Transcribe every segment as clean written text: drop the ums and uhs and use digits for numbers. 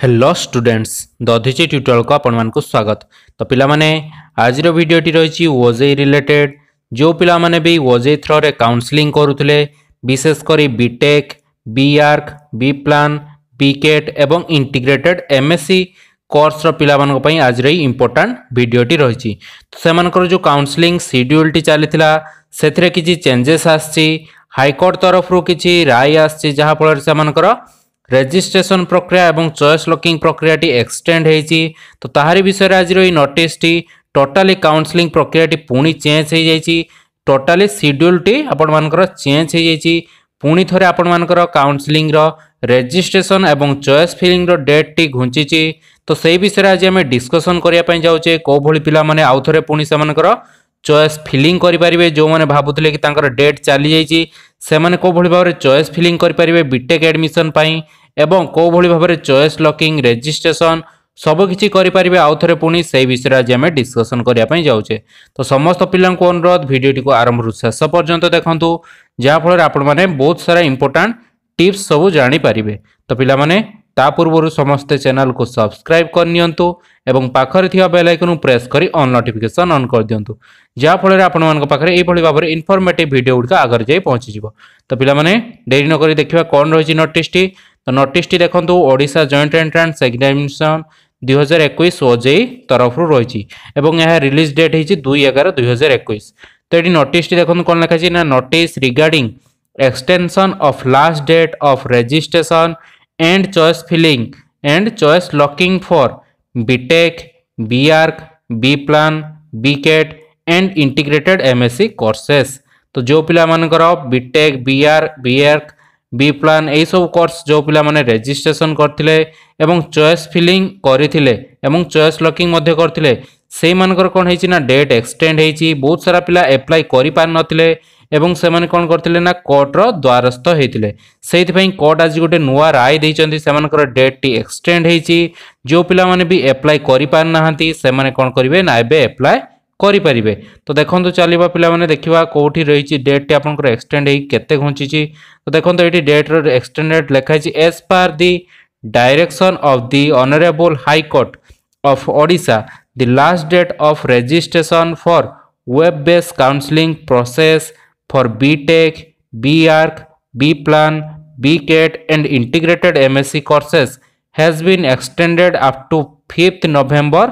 Hello students Dadhichi tutorial को आपण मानक स्वागत। तो पिला माने आज रो वीडियोटी रही ओजे रिलेटेड जो पिला माने भी ओजे थ्रो रे काउंसलिंग करुले विशेष करी बीटेक बीआर्क बी प्लान बीकेट एवं इंटीग्रेटेड एमएससी कोर्स रो पिला मानक पई आज रे इंपोर्टेंट वीडियोटी रही। तो सेमानकर जो काउंसलिंग शेड्यूलटी चलीथिला सेथरे किछि चेंजेस आछि हाईकोर्ट तरफ रु किछि राय आछि जहा फल सेमानकर रेजिस्ट्रेशन प्रक्रिया एवं चॉइस लॉकिंग प्रक्रिया टी एक्सटेंड हेची। तो ताहारी विषय आज रही नोटिस टी टोटाली काउंसलिंग प्रक्रिया टी पुणी चेंज हो जाइए टोटाली शेड्यूल टी आपण मानकर चेंज हो जाइए पुणी थरे आपण मानकर काउंसलिंग रो रेजिस्ट्रेशन एवं चॉइस फिलिंग रो डेट टी घुंची। तो सही विषय आज आम डिस्कसन करने पई जाउचे को भली पिला माने आउ थरे पुणी से मानकर चॉइस फिलिंग करि परिबे जो माने भाबुतले कि तांकर डेट चली जाइए से माने को भली भाबरे चॉइस फिलिंग करि परिबे बीटेक एडमिशन पई एवं को भली भाबरे चॉइस लॉकिंग रेजिस्ट्रेशन सब किछि करि परिबे आउ थरे पुणी सही विषय आज आम डिस्कसन करने पई जाउचे। तो समस्त पिलांको अनुरोध वीडियोटी को आरंभ रु शेष पर्यंत देखंतु जहा फल आपण माने बहुत सारा इंपोर्टेंट टिप्स सब जानि परिबे। तो पिला माने ता पूर्व समस्ते चैनल को सब्सक्राइब कर नियंतु एवं पाखरे थिया बेल आइकन प्रेस करी ऑन नोटिफिकेशन ऑन कर दियंतु जहा फल आपण मानक पाखरे एई भली भाबरे इन्फॉर्मेटिव वीडियो गुडका आगर जाई पहुंची जिवो। तो पिला माने देरी न करी देखिबा कोन रहिछि नोटिस टी। तो नोटिस टी देखंतु ओडिशा जॉइंट एंट्रेंस एग्जामिनेशन 2021 ओजे तरफ रु रहिछि एवं यह रिलीज डेट हिछि 2/11/2021। तो एटी नोटिस टी देखंतु कोन लिखा छि ना notice regarding extension of last date of registration and choice filling and choice locking for BTech, BArc, B Plan, BCAT and integrated MSc courses। तो जो पिला मानकर BTech, BArc, B Plan ए सब course जो पिला माने रजिस्ट्रेशन करथिले एवं चॉइस फिलिंग करथिले एवं चॉइस लॉकिंग मध्य करथिले से मानकर कोन हेछि ना डेट एक्सटेंड हेछि बहुत सारा पिला अप्लाई करि पार नथिले एवं से माने कोन करथिले ना कोर्ट रो द्वारस्थ हेतिले सेति पई कोर्ट आज गोटे नुवा राय दैचंती से मानकर डेट टी एक्सटेंड हेछि जो पिला माने भी अप्लाई करि पार नाहंती से माने कोन करिवे ना एबे अप्लाई करि परिबे। तो देखंतु चलीबा पिला माने देखिबा कोठी रहिछि डेट टी आपनकर एक्सटेंड हेइ केते घुंचिछि। तो देखंतु एटी डेट रो एक्सटेंडेड लेखा छि as per the direction of the honourable high court of Odisha the last date of registration for web based counselling process for BTech, BArc, B Plan, BCAT and integrated MSc courses has been extended up to 5th November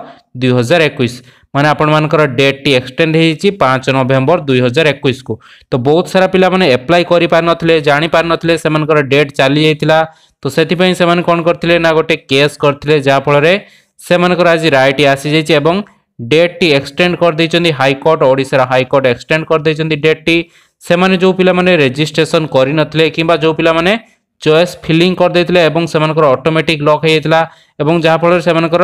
2021। माने आपण मानकर date टी extend हेछि 5 नवेम्बर 2021 को। तो बहुत सारा पिला माने अप्लाई करि पार नथले जानि पार नथले से मानकर डेट चली जाइतिला। तो सेति पई से माने कोन करथिले ना गोटे केस करथिले जा फल रे से मानकर आज राइट आसी जाइछि एवं डेट टी एक्सटेंड कर दैचंदी high court Odisha high court extend कर दैचंदी डेट टी से माने जो पिला माने रजिस्ट्रेशन करि नथले किबा जो पिला माने चॉइस फिलिंग कर दैतिले एवं से मानकर ऑटोमेटिक लॉक हे जाइतिला एवं जहा फल से मानकर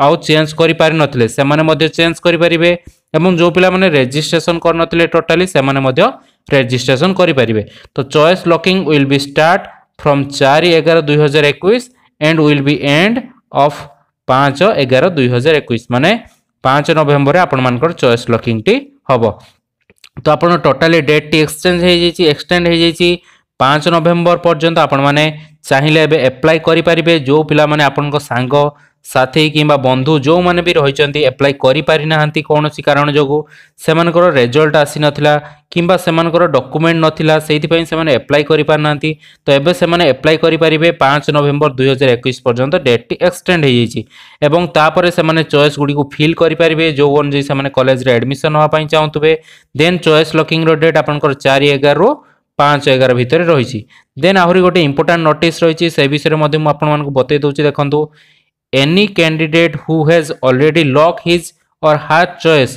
आउ चेंज करि पारि नथले से माने मध्ये चेंज करि परिबे एवं जो पिला माने रजिस्ट्रेशन कर नथले टोटली से माने मध्ये रजिस्ट्रेशन करि परिबे। तो choice locking will be start from 4/11/2021 and will be end of 5/11/2021 माने 5 नवेम्बर आपण मानकर चॉइस लॉकिंग टी हबो। तो आपण टोटली डेट टी एक्सटेंड हो जाइए 5 नवेम्बर पर्यंत आपण माने चाहिए एबे अप्लाई करि परिबे जो पिला माने आपनको सांग साथी किंबा बंधु जो माने भी रहिचंती अप्लाई करि पारि नाहंती कोनोसी कारण जोगु से मानकर रिजल्ट आसी नथिला किंबा से मानकर डॉक्यूमेंट नथिला सेति पई से माने अप्लाई करि पार नाहंती। तो एबे से माने अप्लाई करि परिबे 5 नवेम्बर 2021 पर्यंत डेट टी एक्सटेंड हो जाइए एवं तापरे से माने चॉइस गुडी को फिल करि परिबे जो वन जे से माने कॉलेज रे एडमिशन होआ पई चाहतुबे। देन चॉइस लॉकिंग रो डेट आपनकर 4/11 रो 5/11 भितर रहिछि। देन आहुरी गोटे इंपोर्टेंट नोटिस रहिछि से विषय मध्ये म आपन मानकु बतै दोछि देखंतु any candidate who has already locked his or her choice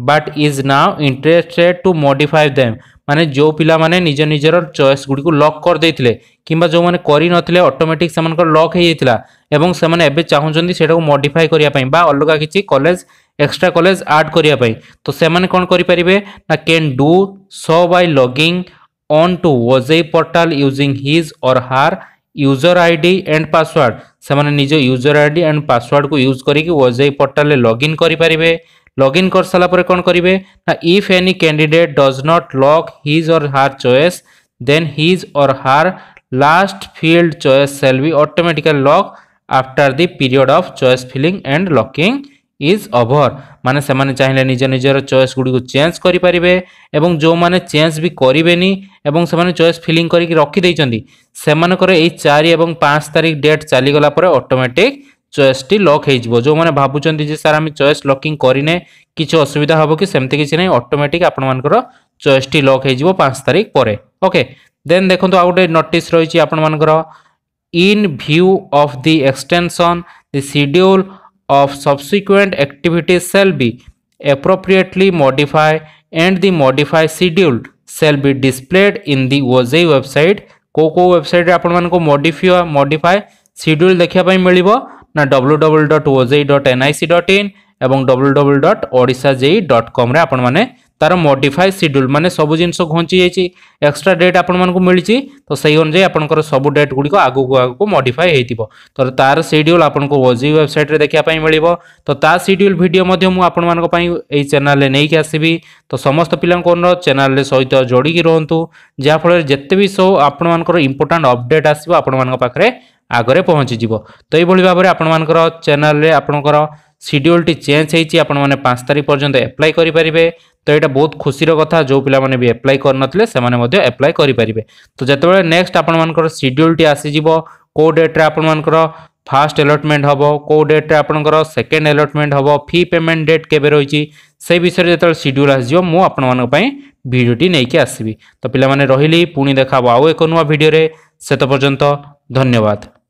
but is now interested to modify them माने जो पिला माने निज निजर चॉइस गुडी को लॉक कर देथिले किंबा जो माने करि नथिले ऑटोमेटिक से मानकर लॉक हे जाइतिला एवं से माने एबे चाहुचंदी सेटा को मॉडिफाई करिया पई बा अलगा किछि कॉलेज एक्स्ट्रा कॉलेज ऐड करिया पई। तो से माने कोन करि परिबे ना can do so by logging on to OJ portal using his or her user ID and password से माने निज यूजर आईडी एंड पासवर्ड को यूज करी कि ओजे पोर्टल ले लॉगिन करि परिबे। लॉगिन कर साला पर कोन करिवे ना if any candidate does not lock his or her choice then his or her last field choice shall be automatically lock after the period of choice filling and locking is over माने से माने चाहिए निज निजर choice गुडी को change करि परिबे एवं जो माने चेंज भी करिवेनी एवं से माने चॉइस फिलिंग करिक रखि दैचंदी से मानकर एई 4 एवं 5 तारिख डेट चली गला परे ऑटोमेटिक चॉइस टी लॉक हे जिवो जो माने भाबुचंदी जे सर हम चॉइस लॉकिंग करिने किछ असुविधा हबो कि सेमते किछ नै ऑटोमेटिक आपण मानकर चॉइस टी लॉक हे जिवो 5 तारिख परे ओके देन देखंतु आ गोटे नोटिस रहिछि आपण मानकर in view of the extension the schedule of subsequent activities shall be appropriately modified and the modified schedule shall be displayed in the Ojee website को website रे आपण मानको मॉडिफाई शेड्यूल देखिया पई मिलिबो ना www.ojee.nic.in एवं www.odisha.com रे आपण माने तार मॉडिफाई शेड्यूल माने सब जिंस घंची जाइछि एक्स्ट्रा डेट आपण मानको मिलिछि तो सही अनुसार आपनकर सब डेट गुडी को आगु को मॉडिफाई हेतिबो तो तार शेड्यूल आपनको ओजी वेबसाइट रे देखिया पई मिलिबो तो ता शेड्यूल वीडियो मध्ये मु आपण मानको पई एई चैनल ले नै के आसीबी तो समस्त पिलां कोन चैनल ले सहित जोडी की रहंतु जा फल जत्ते भी सो आपण मानकर इंपोर्टेंट अपडेट आसीबो आपण मानक पाखरे आगरे पहुंची जिवो तो एई भली भाबरे आपण मानकर चैनल रे आपनकर शेड्यूल टी चेंज हेछि आपण माने 5 तारिख पर्यंत अप्लाई करि परिबे तो यहाँ बहुत खुशी कथा जो पिला माने भी अप्लाई करनथिले से माने मध्ये अप्लाई करि परिबे तो जतबेले नेक्स्ट आपण मानकर शेड्यूल टी आसी जिवो को डेट रे आपण मानकर फर्स्ट अलॉटमेंट हबो को डेट रे आपनकर सेकंड अलॉटमेंट हबो फी पेमेंट डेट केबे रहिछि से विषय रे जतबेले शेड्यूल आसी जिवो मु आपण मानक पई वीडियो टी नै के आसीबी तो पिला माने रहिली पुनी देखाबो आउ एक नुवा वीडियो रे सेत पर्यंत धन्यवाद।